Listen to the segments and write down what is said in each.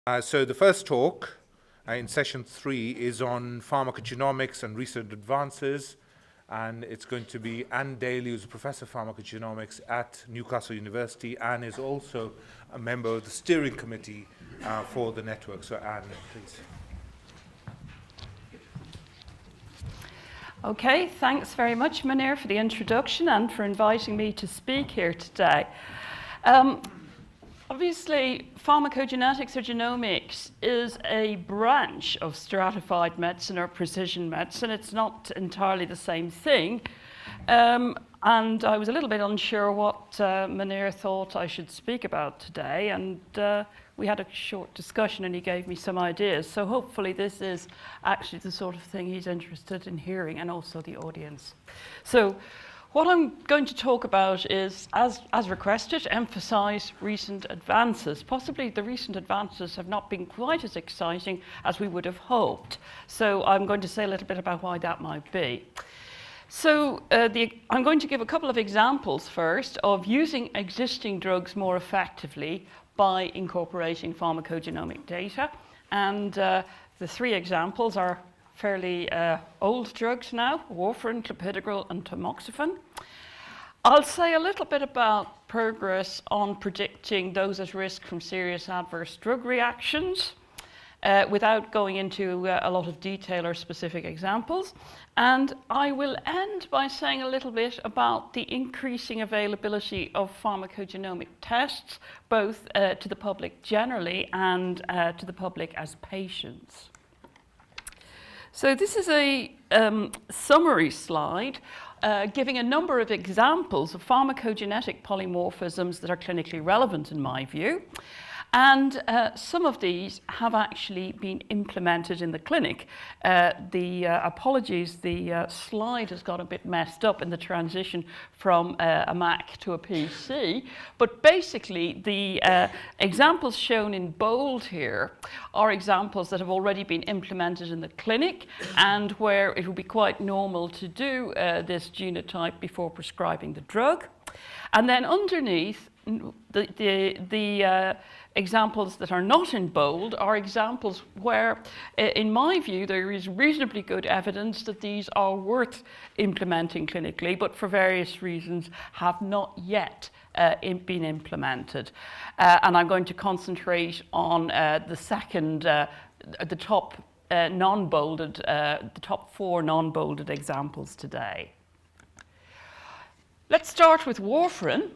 So the first talk in session 3 is on pharmacogenomics and recent advances, and it's going to be Anne Daly, who's a professor of pharmacogenomics at Newcastle University and is also a member of the steering committee for the network. So Anne, please. Okay, thanks very much, Munir, for the introduction and for inviting me to speak here today. Obviously, pharmacogenetics or genomics is a branch of stratified medicine or precision medicine. It's not entirely the same thing. And I was a little bit unsure what Munir thought I should speak about today. And we had a short discussion and he gave me some ideas. So hopefully this is actually the sort of thing he's interested in hearing, and also the audience. So what I'm going to talk about is, as requested, emphasize recent advances. Possibly the recent advances have not been quite as exciting as we would have hoped. So I'm going to say a little bit about why that might be. So I'm going to give a couple of examples first of using existing drugs more effectively by incorporating pharmacogenomic data. And the three examples are fairly old drugs now: Warfarin, Clopidogrel, and Tamoxifen. I'll say a little bit about progress on predicting those at risk from serious adverse drug reactions without going into a lot of detail or specific examples. And I will end by saying a little bit about the increasing availability of pharmacogenomic tests, both to the public generally and to the public as patients. So this is a summary slide giving a number of examples of pharmacogenetic polymorphisms that are clinically relevant in my view. And some of these have actually been implemented in the clinic. Apologies, the slide has got a bit messed up in the transition from a Mac to a PC. But basically, the examples shown in bold here are examples that have already been implemented in the clinic and where it would be quite normal to do this genotype before prescribing the drug. And then underneath, the examples that are not in bold are examples where, in my view, there is reasonably good evidence that these are worth implementing clinically, but for various reasons have not yet been implemented. And I'm going to concentrate on the second, the top non-bolded, the top 4 non-bolded examples today. Let's start with Warfarin.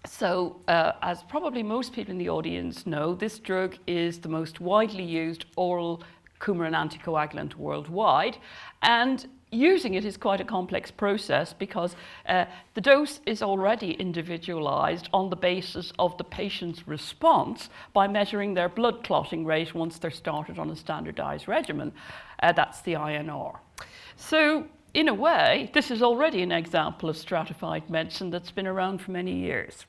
So, as probably most people in the audience know, this drug is the most widely used oral coumarin anticoagulant worldwide, and using it is quite a complex process because the dose is already individualized on the basis of the patient's response by measuring their blood clotting rate once they're started on a standardized regimen. That's the INR. So, in a way, this is already an example of stratified medicine that's been around for many years.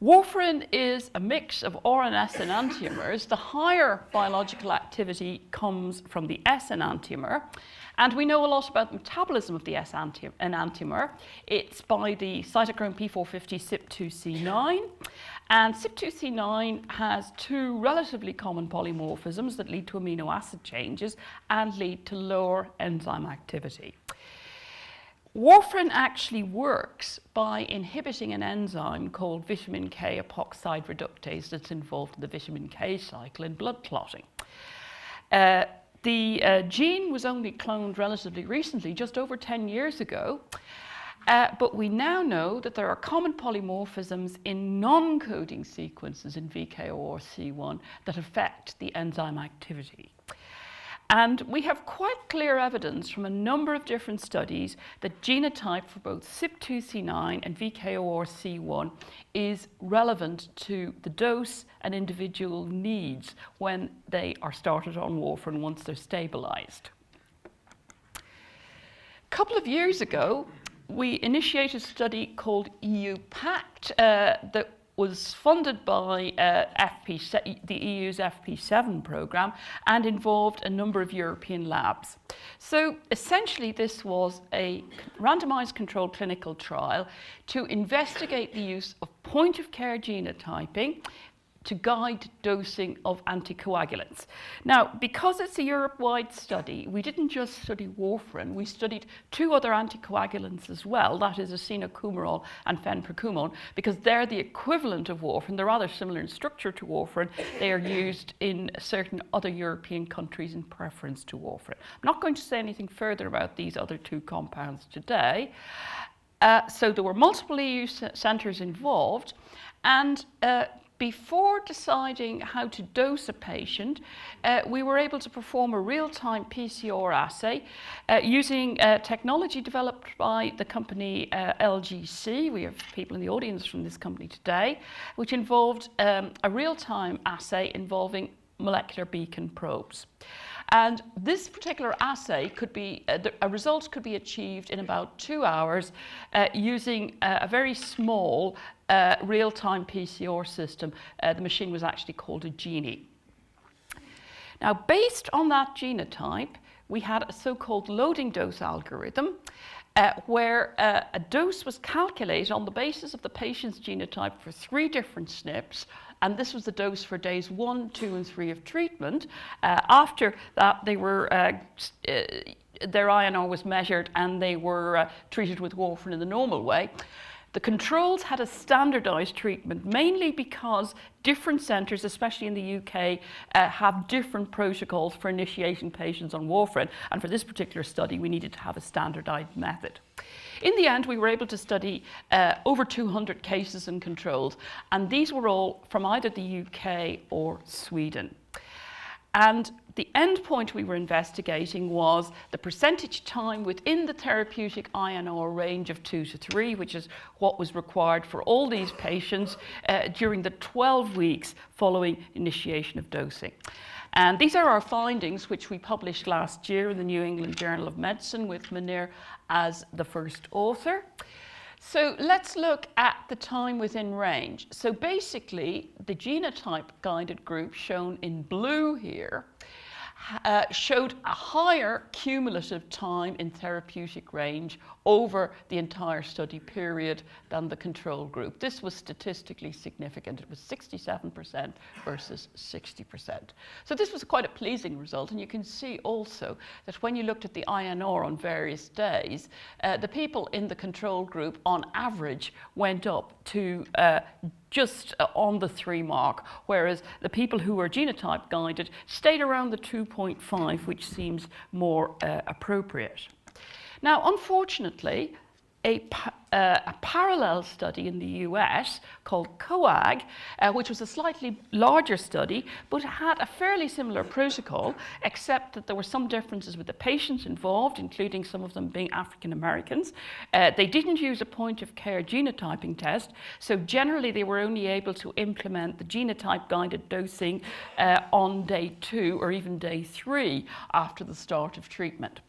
Warfarin is a mix of R and S enantiomers. The higher biological activity comes from the S enantiomer, and we know a lot about the metabolism of the S enantiomer. It's by the cytochrome P450 CYP2C9, and CYP2C9 has 2 relatively common polymorphisms that lead to amino acid changes and lead to lower enzyme activity. Warfarin actually works by inhibiting an enzyme called vitamin K epoxide reductase that's involved in the vitamin K cycle in blood clotting. The gene was only cloned relatively recently, just over 10 years ago, but we now know that there are common polymorphisms in non-coding sequences in VKORC1 that affect the enzyme activity. And we have quite clear evidence from a number of different studies that genotype for both CYP2C9 and VKORC1 is relevant to the dose and individual needs when they are started on warfarin once they're stabilized. A couple of years ago, we initiated a study called EU-PACT that was funded by the EU's FP7 programme and involved a number of European labs. So essentially this was a randomised controlled clinical trial to investigate the use of point-of-care genotyping to guide dosing of anticoagulants. Now, because it's a Europe-wide study, we didn't just study warfarin, we studied 2 other anticoagulants as well, that is acenocumarol and fenfluramine, because they're the equivalent of warfarin. They're rather similar in structure to warfarin. They are used in certain other European countries in preference to warfarin. I'm not going to say anything further about these other 2 compounds today. So there were multiple EU centres involved, and before deciding how to dose a patient, we were able to perform a real-time PCR assay using technology developed by the company LGC. We have people in the audience from this company today, which involved a real-time assay involving molecular beacon probes. And this particular assay could be, a result could be achieved in about 2 hours using a very small real-time PCR system. The machine was actually called a Genie. Now, based on that genotype, we had a so-called loading dose algorithm where a dose was calculated on the basis of the patient's genotype for 3 different SNPs, and this was the dose for days 1, 2, and 3 of treatment. After that, they were their INR was measured, and they were treated with warfarin in the normal way. The controls had a standardized treatment, mainly because different centres, especially in the UK, have different protocols for initiating patients on warfarin. And for this particular study, we needed to have a standardized method. In the end, we were able to study over 200 cases and controls, and these were all from either the UK or Sweden. And the endpoint we were investigating was the percentage time within the therapeutic INR range of 2 to 3, which is what was required for all these patients during the 12 weeks following initiation of dosing. And these are our findings, which we published last year in the New England Journal of Medicine with Munir as the first author. So let's look at the time within range. So basically, the genotype guided group shown in blue here showed a higher cumulative time in therapeutic range over the entire study period than the control group. This was statistically significant. It was 67% versus 60%. So this was quite a pleasing result, and you can see also that when you looked at the INR on various days, the people in the control group on average went up to just on the 3 mark, whereas the people who were genotype guided stayed around the 2.5, which seems more appropriate. Now, unfortunately, a parallel study in the US called COAG, which was a slightly larger study, but had a fairly similar protocol, except that there were some differences with the patients involved, including some of them being African Americans. They didn't use a point-of-care genotyping test, so generally they were only able to implement the genotype-guided dosing on day 2 or even day 3 after the start of treatment.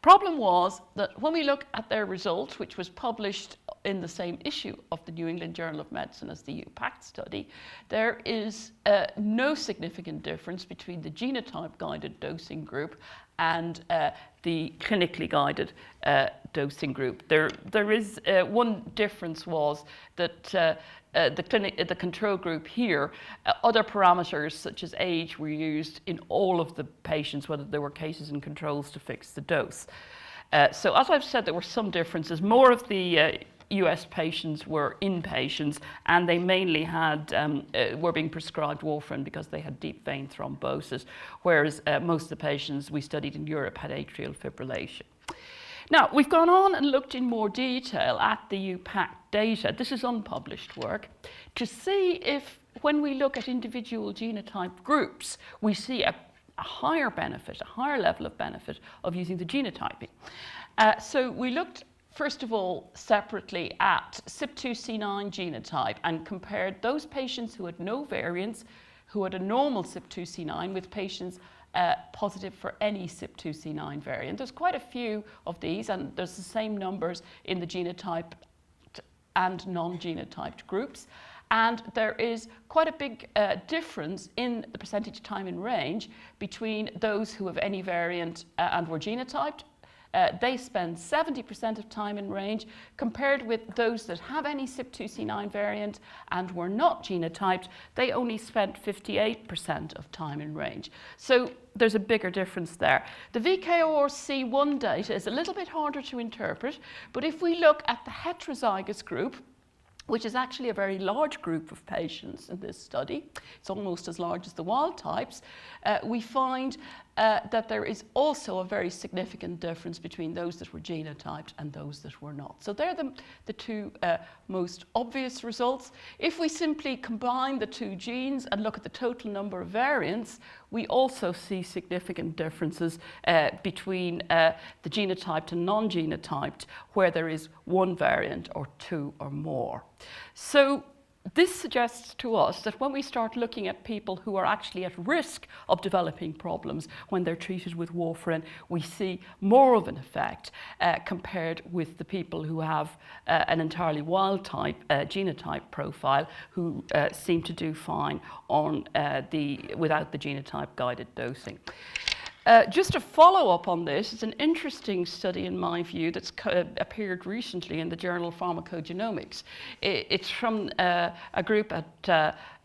Problem was that when we look at their results, which was published in the same issue of the New England Journal of Medicine as the UPACT study, there is no significant difference between the genotype-guided dosing group and the clinically guided dosing group. There is one difference was that the control group here, other parameters such as age were used in all of the patients, whether there were cases and controls to fix the dose. So as I've said, there were some differences. More of the US patients were inpatients, and they mainly had were being prescribed warfarin because they had deep vein thrombosis, whereas most of the patients we studied in Europe had atrial fibrillation. Now, we've gone on and looked in more detail at the UPACT data. This is unpublished work, to see if, when we look at individual genotype groups, we see a higher benefit, a higher level of benefit of using the genotyping. So we looked, first of all, separately at CYP2C9 genotype and compared those patients who had no variants, who had a normal CYP2C9, with patients positive for any CYP2C9 variant. There's quite a few of these, and there's the same numbers in the genotype and non-genotyped groups. And there is quite a big difference in the percentage time in range between those who have any variant and were genotyped they spend 70% of time in range, compared with those that have any CYP2C9 variant and were not genotyped, they only spent 58% of time in range. So there's a bigger difference there. The VKORC1 data is a little bit harder to interpret, but if we look at the heterozygous group, which is actually a very large group of patients in this study, it's almost as large as the wild types, we find that there is also a very significant difference between those that were genotyped and those that were not. So they're the two most obvious results. If we simply combine the two genes and look at the total number of variants, we also see significant differences between the genotyped and non-genotyped, where there is one variant or two or more. So this suggests to us that when we start looking at people who are actually at risk of developing problems when they're treated with warfarin, we see more of an effect compared with the people who have an entirely wild type genotype profile, who seem to do fine on without the genotype guided dosing. Just to follow up on this, it's an interesting study in my view that's appeared recently in the journal Pharmacogenomics. It's from a group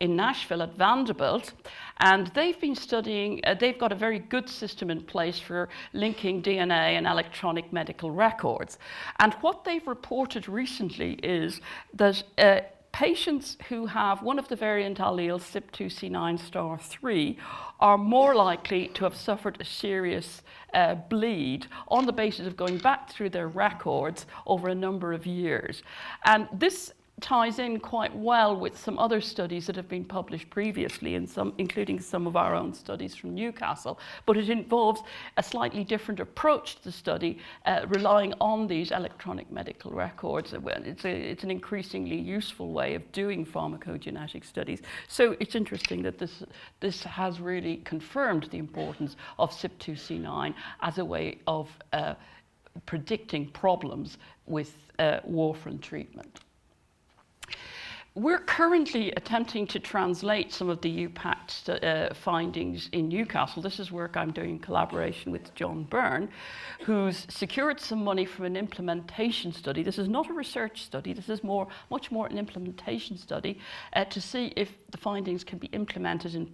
in Nashville at Vanderbilt, and they've been studying, they've got a very good system in place for linking DNA and electronic medical records. And what they've reported recently is that patients who have one of the variant alleles, CYP2C9*3, are more likely to have suffered a serious bleed on the basis of going back through their records over a number of years. And this ties in quite well with some other studies that have been published previously, including some of our own studies from Newcastle, but it involves a slightly different approach to the study, relying on these electronic medical records. It's an increasingly useful way of doing pharmacogenetic studies. So it's interesting that this has really confirmed the importance of CYP2C9 as a way of predicting problems with warfarin treatment. We're currently attempting to translate some of the UPACT findings in Newcastle. This is work I'm doing in collaboration with John Byrne, who's secured some money from an implementation study. This is not a research study. This is much more an implementation study to see if the findings can be implemented in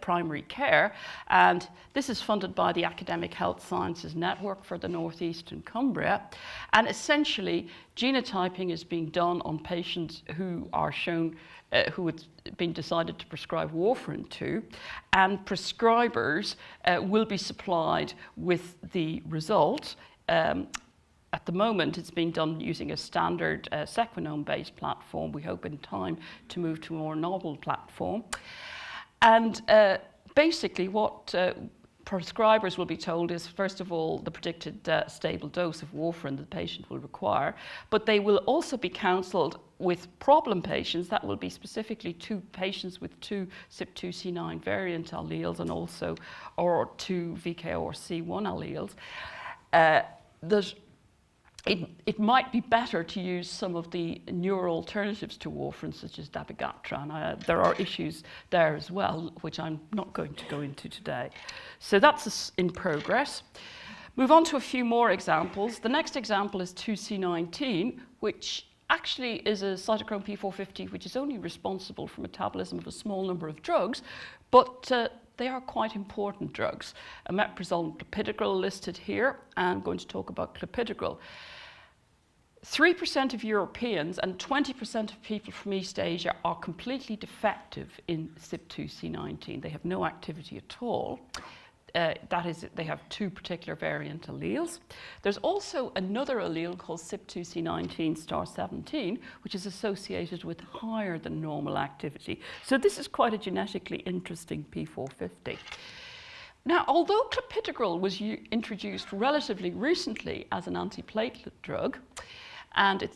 primary care. And this is funded by the Academic Health Sciences Network for the North East and Cumbria. And essentially, genotyping is being done on patients who are shown, who it's been decided to prescribe warfarin to, and prescribers will be supplied with the result. At the moment, it's being done using a standard sequenome-based platform. We hope in time to move to a more novel platform. And basically what prescribers will be told is, first of all, the predicted stable dose of warfarin the patient will require, but they will also be counselled with problem patients. That will be specifically two patients with two CYP2C9 variant alleles and also or two VKORC1 alleles. That it might be better to use some of the newer alternatives to warfarin, such as dabigatran. There are issues there as well, which I'm not going to go into today. So that's in progress. Move on to a few more examples. The next example is 2C19, which actually is a cytochrome P450, which is only responsible for metabolism of a small number of drugs, but they are quite important drugs. Omeprazole and Clopidogrel listed here. I'm going to talk about Clopidogrel. 3% of Europeans and 20% of people from East Asia are completely defective in CYP2C19. They have no activity at all. That is, they have two particular variant alleles. There's also another allele called CYP2C19*17, which is associated with higher than normal activity. So this is quite a genetically interesting P450. Now, although Clopidogrel was introduced relatively recently as an antiplatelet drug, and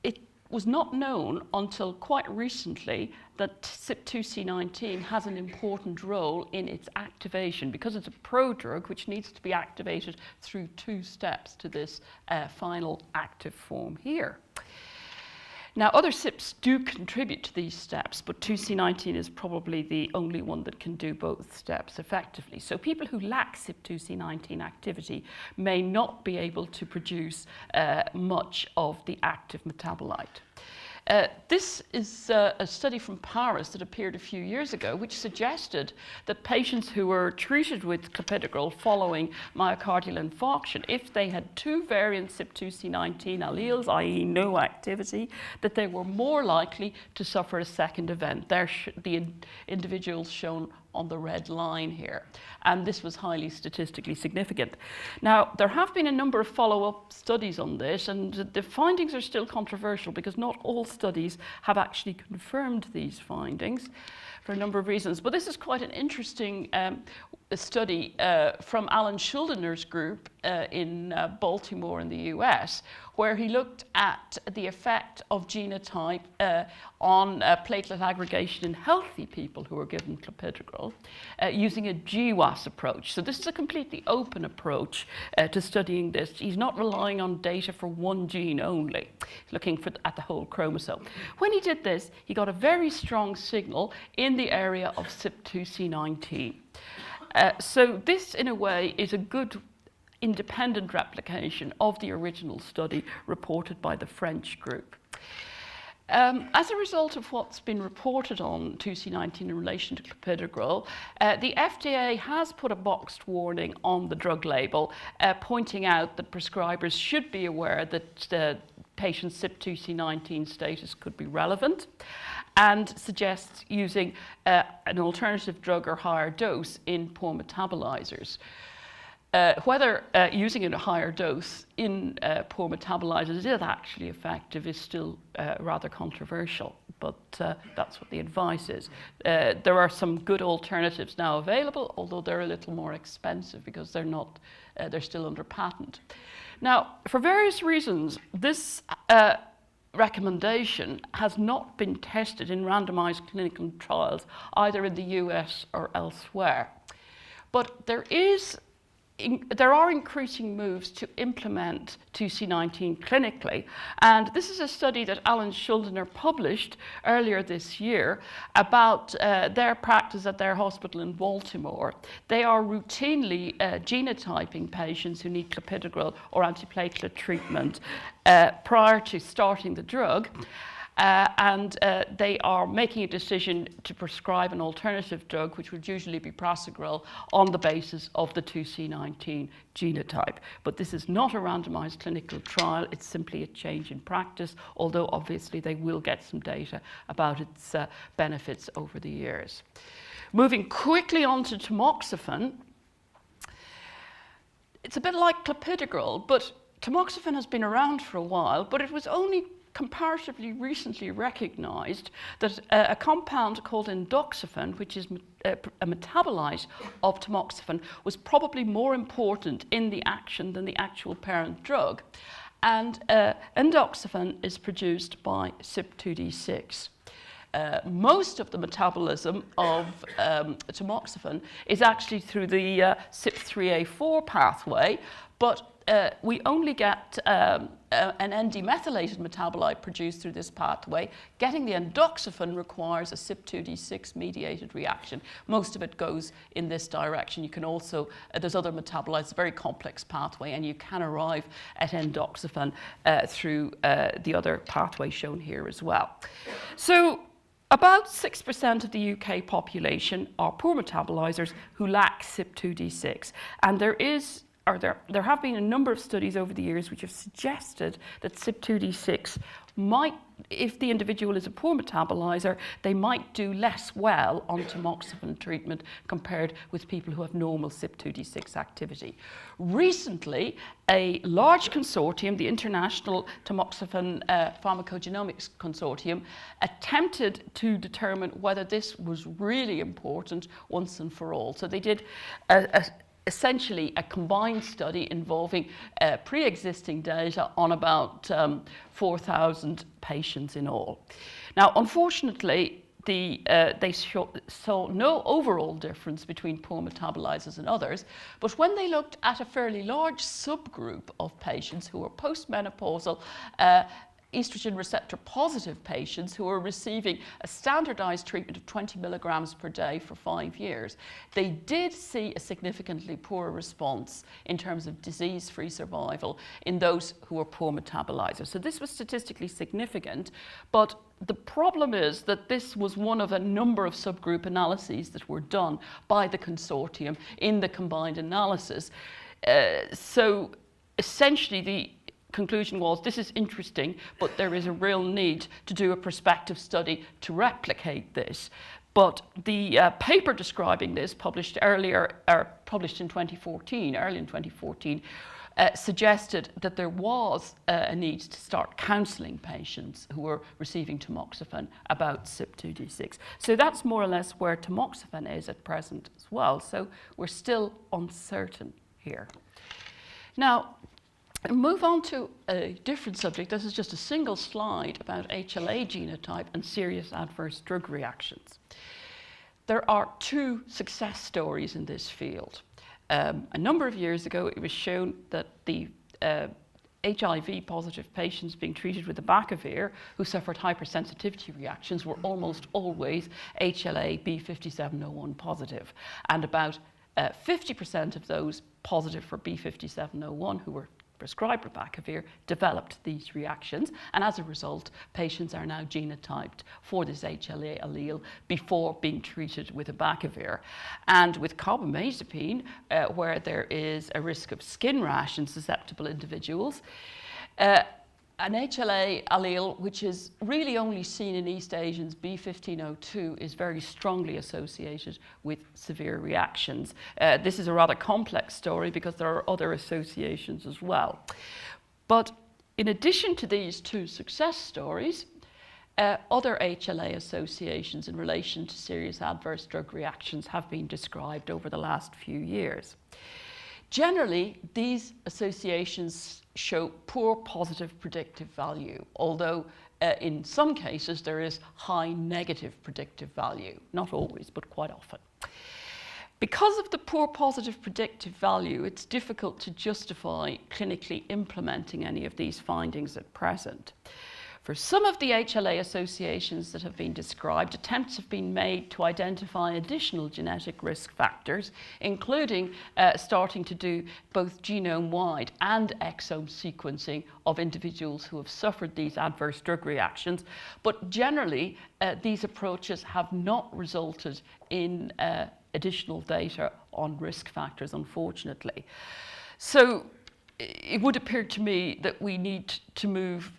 it was not known until quite recently that CYP2C19 has an important role in its activation, because it's a prodrug which needs to be activated through two steps to this final active form here. Now, other CYPs do contribute to these steps, but 2C19 is probably the only one that can do both steps effectively. So people who lack CYP2C19 activity may not be able to produce much of the active metabolite. This is a study from Paris that appeared a few years ago, which suggested that patients who were treated with clopidogrel following myocardial infarction, if they had two variant CYP2C19 alleles, i.e. no activity, that they were more likely to suffer a second event. There the individuals shown on the red line here, and this was highly statistically significant. Now, there have been a number of follow-up studies on this, and the findings are still controversial because not all studies have actually confirmed these findings for a number of reasons. But this is quite an interesting study from Alan Schuldener's group in Baltimore in the US, where he looked at the effect of genotype on platelet aggregation in healthy people who were given clopidogrel using a GWAS approach. So this is a completely open approach to studying this. He's not relying on data for one gene only. He's looking at the whole chromosome. When he did this, he got a very strong signal in the area of CYP2C19. So this, in a way, is a good independent replication of the original study reported by the French group. As a result of what's been reported on 2C19 in relation to clopidogrel, the FDA has put a boxed warning on the drug label, pointing out that prescribers should be aware that the patient's CYP2C19 status could be relevant, and suggests using an alternative drug or higher dose in poor metabolizers. Whether using a higher dose in poor metabolizers is actually effective is still rather controversial, but that's what the advice is. There are some good alternatives now available, although they're a little more expensive because they're still under patent. Now, for various reasons, this recommendation has not been tested in randomized clinical trials, either in the US or elsewhere. But there are increasing moves to implement 2C19 clinically, and this is a study that Alan Schuldener published earlier this year about their practice at their hospital in Baltimore. They are routinely genotyping patients who need clopidogrel or antiplatelet treatment prior to starting the drug. And they are making a decision to prescribe an alternative drug, which would usually be prasugrel, on the basis of the 2C19 genotype. But this is not a randomized clinical trial, it's simply a change in practice, although obviously they will get some data about its benefits over the years. Moving quickly on to tamoxifen, it's a bit like clopidogrel, but tamoxifen has been around for a while, but it was only comparatively recently recognized that a compound called endoxifen, which is a metabolite of tamoxifen, was probably more important in the action than the actual parent drug. And endoxifen is produced by CYP2D6. Most of the metabolism of tamoxifen is actually through the CYP3A4 pathway, but we only get an N-demethylated metabolite produced through this pathway. Getting the endoxifen requires a CYP2D6 mediated reaction. Most of it goes in this direction. You can also, there's other metabolites, a very complex pathway, and you can arrive at endoxifen through the other pathway shown here as well. So about 6% of the UK population are poor metabolizers who lack CYP2D6, and there have been a number of studies over the years which have suggested that CYP2D6 might, if the individual is a poor metabolizer, they might do less well on tamoxifen treatment compared with people who have normal CYP2D6 activity. Recently, a large consortium, the International Tamoxifen Pharmacogenomics Consortium, attempted to determine whether this was really important once and for all. So they did essentially a combined study involving pre-existing data on about 4,000 patients in all. Now, unfortunately, they saw no overall difference between poor metabolizers and others, but when they looked at a fairly large subgroup of patients who were postmenopausal, estrogen receptor positive patients who were receiving a standardized treatment of 20 milligrams per day for 5 years, they did see a significantly poorer response in terms of disease-free survival in those who were poor metabolizers. So this was statistically significant, but the problem is that this was one of a number of subgroup analyses that were done by the consortium in the combined analysis. So essentially the conclusion was, this is interesting, but there is a real need to do a prospective study to replicate this. But the paper describing this, published early in 2014, suggested that there was a need to start counselling patients who were receiving tamoxifen about CYP2D6. So that's more or less where tamoxifen is at present as well. So we're still uncertain here. Now, move on to a different subject. This is just a single slide about HLA genotype and serious adverse drug reactions. There are 2 success stories in this field. A number of years ago, it was shown that the HIV positive patients being treated with abacavir who suffered hypersensitivity reactions were almost always HLA B5701 positive, and about 50% of those positive for B5701 who were prescribed abacavir developed these reactions, and as a result, patients are now genotyped for this HLA allele before being treated with abacavir. And with carbamazepine, where there is a risk of skin rash in susceptible individuals, an HLA allele, which is really only seen in East Asians, B1502, is very strongly associated with severe reactions. This is a rather complex story because there are other associations as well. But in addition to these 2 success stories, other HLA associations in relation to serious adverse drug reactions have been described over the last few years. Generally, these associations show poor positive predictive value, although in some cases there is high negative predictive value. Not always, but quite often. Because of the poor positive predictive value, it's difficult to justify clinically implementing any of these findings at present. For some of the HLA associations that have been described, attempts have been made to identify additional genetic risk factors, including starting to do both genome-wide and exome sequencing of individuals who have suffered these adverse drug reactions. But generally, these approaches have not resulted in additional data on risk factors, unfortunately. So it would appear to me that we need to move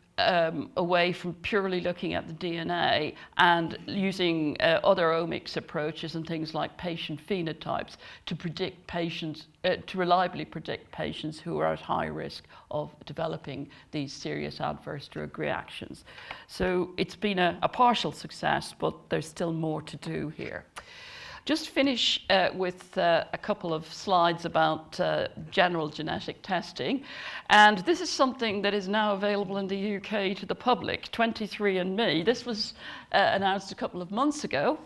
away from purely looking at the DNA and using other omics approaches and things like patient phenotypes to predict patients, to reliably predict patients who are at high risk of developing these serious adverse drug reactions. So it's been a partial success, but there's still more to do here. Just finish with a couple of slides about general genetic testing. And this is something that is now available in the UK to the public, 23andMe. This was announced a couple of months ago.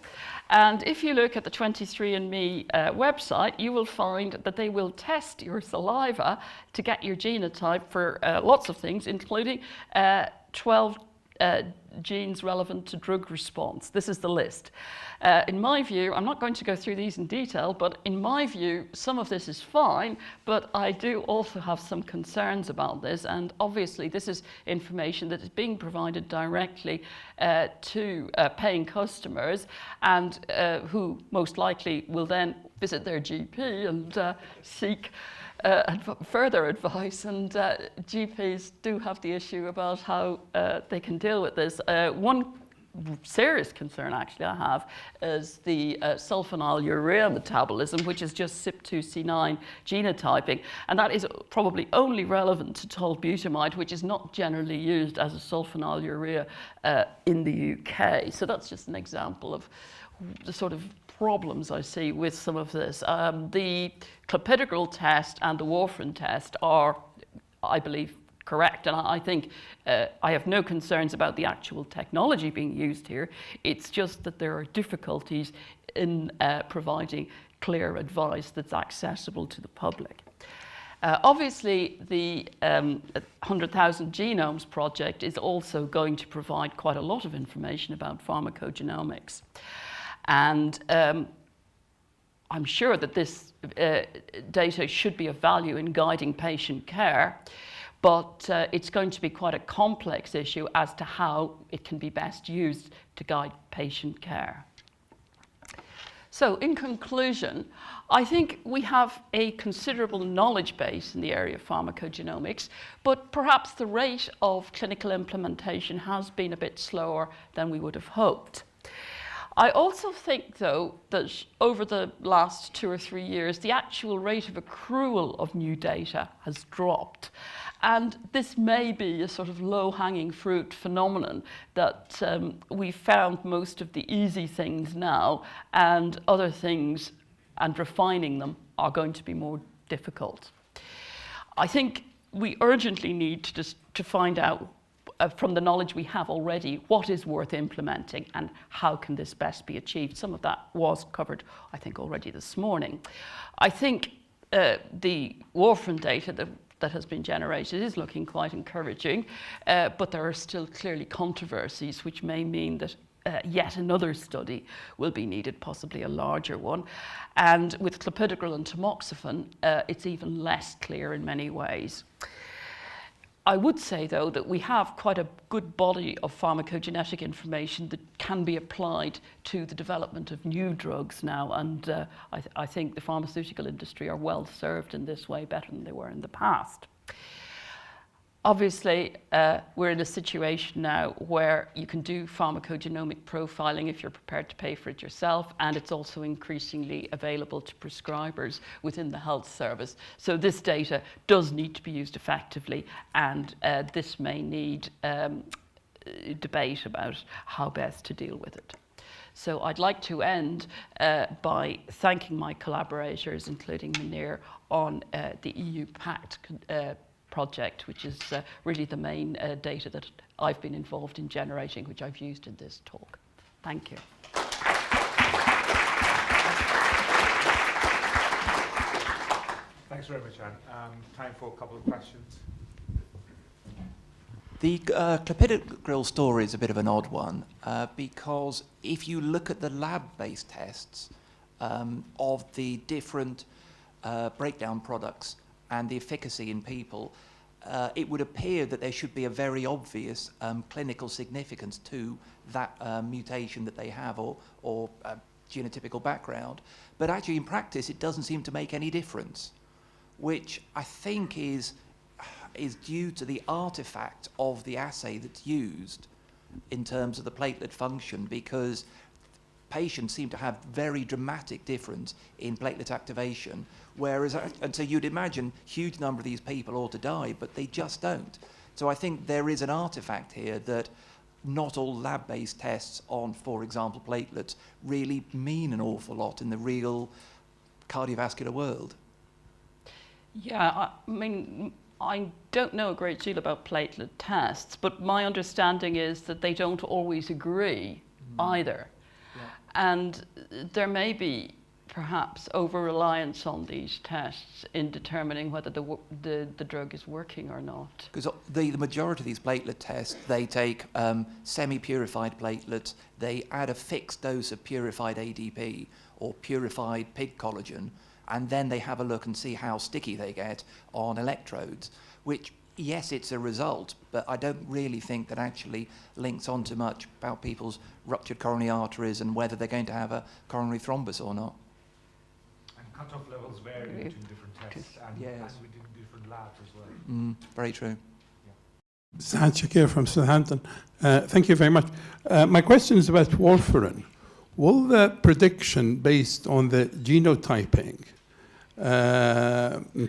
And if you look at the 23andMe website, you will find that they will test your saliva to get your genotype for lots of things, including 12 genes relevant to drug response. This is the list. In my view, I'm not going to go through these in detail, but in my view, some of this is fine, but I do also have some concerns about this, and obviously this is information that is being provided directly to paying customers, and who most likely will then visit their GP and seek further advice, and GPs do have the issue about how they can deal with this. One serious concern actually I have is the sulfonylurea metabolism, which is just CYP2C9 genotyping, and that is probably only relevant to tolbutamide, which is not generally used as a sulfonylurea in the UK. So that's just an example of the sort of problems I see with some of this. The Clopidogrel test and the Warfarin test are, I believe, correct, and I think I have no concerns about the actual technology being used here. It's just that there are difficulties in providing clear advice that's accessible to the public. Obviously, the 100,000 Genomes project is also going to provide quite a lot of information about pharmacogenomics. And I'm sure that this data should be of value in guiding patient care, but it's going to be quite a complex issue as to how it can be best used to guide patient care. So, in conclusion, I think we have a considerable knowledge base in the area of pharmacogenomics, but perhaps the rate of clinical implementation has been a bit slower than we would have hoped. I also think, though, that over the last 2 or 3 years, the actual rate of accrual of new data has dropped. And this may be a sort of low-hanging fruit phenomenon that we found most of the easy things now, and other things and refining them are going to be more difficult. I think we urgently need to find out from the knowledge we have already what is worth implementing and how can this best be achieved. Some of that was covered, I think, already this morning. I think the Warfarin data that has been generated is looking quite encouraging, but there are still clearly controversies which may mean that yet another study will be needed, possibly a larger one. And with Clopidogrel and Tamoxifen, it's even less clear in many ways. I would say, though, that we have quite a good body of pharmacogenetic information that can be applied to the development of new drugs now, and I think the pharmaceutical industry are well served in this way, better than they were in the past. Obviously, we're in a situation now where you can do pharmacogenomic profiling if you're prepared to pay for it yourself, and it's also increasingly available to prescribers within the health service. So this data does need to be used effectively, and this may need debate about how best to deal with it. So I'd like to end by thanking my collaborators, including Munir, on the EU PACT project, which is really the main data that I've been involved in generating, which I've used in this talk. Thank you. Thanks very much, Anne. Time for a couple of questions. The Clopidogrel story is a bit of an odd one because if you look at the lab-based tests of the different breakdown products and the efficacy in people, it would appear that there should be a very obvious clinical significance to that mutation that they have or genotypical background. But actually in practice it doesn't seem to make any difference, which I think is due to the artifact of the assay that's used in terms of the platelet function, because patients seem to have very dramatic difference in platelet activation, whereas, and so you'd imagine huge number of these people ought to die, but they just don't. So I think there is an artifact here that not all lab-based tests on, for example, platelets really mean an awful lot in the real cardiovascular world. Yeah, I mean, I don't know a great deal about platelet tests, but my understanding is that they don't always agree either. Yeah. And there may be perhaps over-reliance on these tests in determining whether the drug is working or not. Because the majority of these platelet tests, they take semi-purified platelets, they add a fixed dose of purified ADP or purified pig collagen, and then they have a look and see how sticky they get on electrodes, which, yes, it's a result, but I don't really think that actually links on to much about people's ruptured coronary arteries and whether they're going to have a coronary thrombus or not. And cutoff levels vary between different tests, and yes, and within different labs as well. Very true. Sahad Shakir from Southampton. Thank you very much. My question is about Warfarin. Will the prediction based on the genotyping,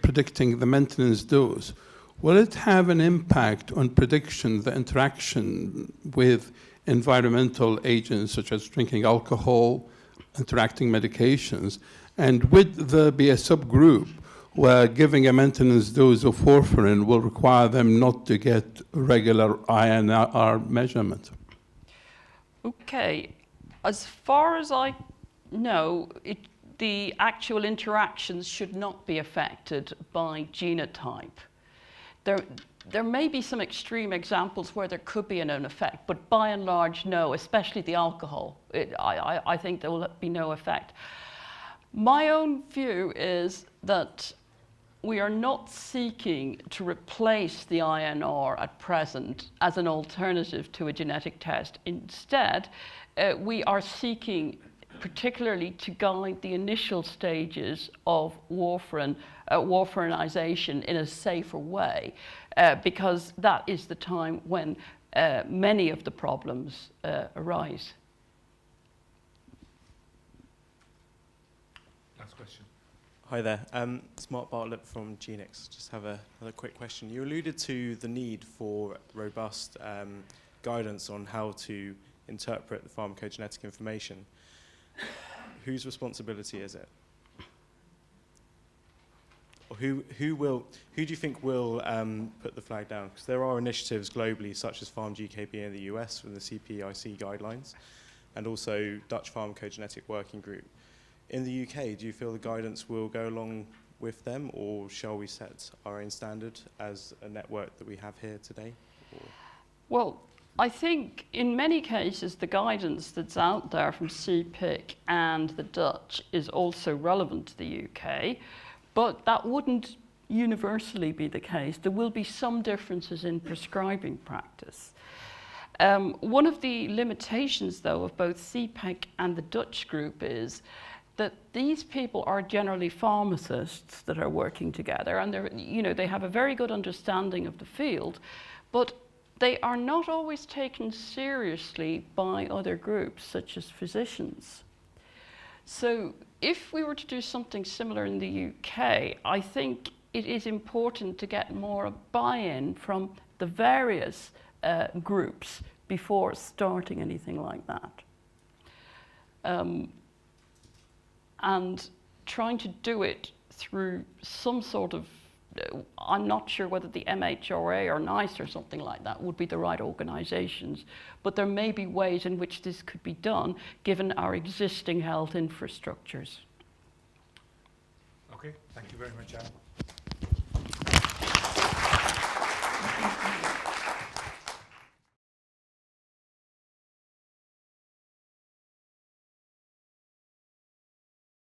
predicting the maintenance dose, will it have an impact on prediction, the interaction with environmental agents such as drinking alcohol, interacting medications? And would there be a subgroup where giving a maintenance dose of warfarin will require them not to get regular INR measurement? Okay. As far as I know, the actual interactions should not be affected by genotype. There may be some extreme examples where there could be an effect, but by and large, no, especially the alcohol. I think there will be no effect. My own view is that we are not seeking to replace the INR at present as an alternative to a genetic test. Instead, we are seeking particularly to guide the initial stages of warfarinization in a safer way, because that is the time when many of the problems arise. Last question. Hi there, it's Mark Bartlett from Genix. Just have another quick question. You alluded to the need for robust guidance on how to interpret the pharmacogenetic information. Whose responsibility is it? Or who do you think will put the flag down? Because there are initiatives globally, such as PharmGKB in the US with the CPIC guidelines, and also Dutch Pharmacogenetic Working Group. In the UK, do you feel the guidance will go along with them, or shall we set our own standard as a network that we have here today? Or? Well, I think in many cases the guidance that's out there from CPIC and the Dutch is also relevant to the UK, but that wouldn't universally be the case. There will be some differences in prescribing practice. One of the limitations, though, of both CPIC and the Dutch group is that these people are generally pharmacists that are working together, and they have a very good understanding of the field, but they are not always taken seriously by other groups, such as physicians. So if we were to do something similar in the UK, I think it is important to get more buy-in from the various groups before starting anything like that. And trying to do it through some sort of, I'm not sure whether the MHRA or NICE or something like that would be the right organizations, but there may be ways in which this could be done given our existing health infrastructures. Okay, thank you very much, Anne.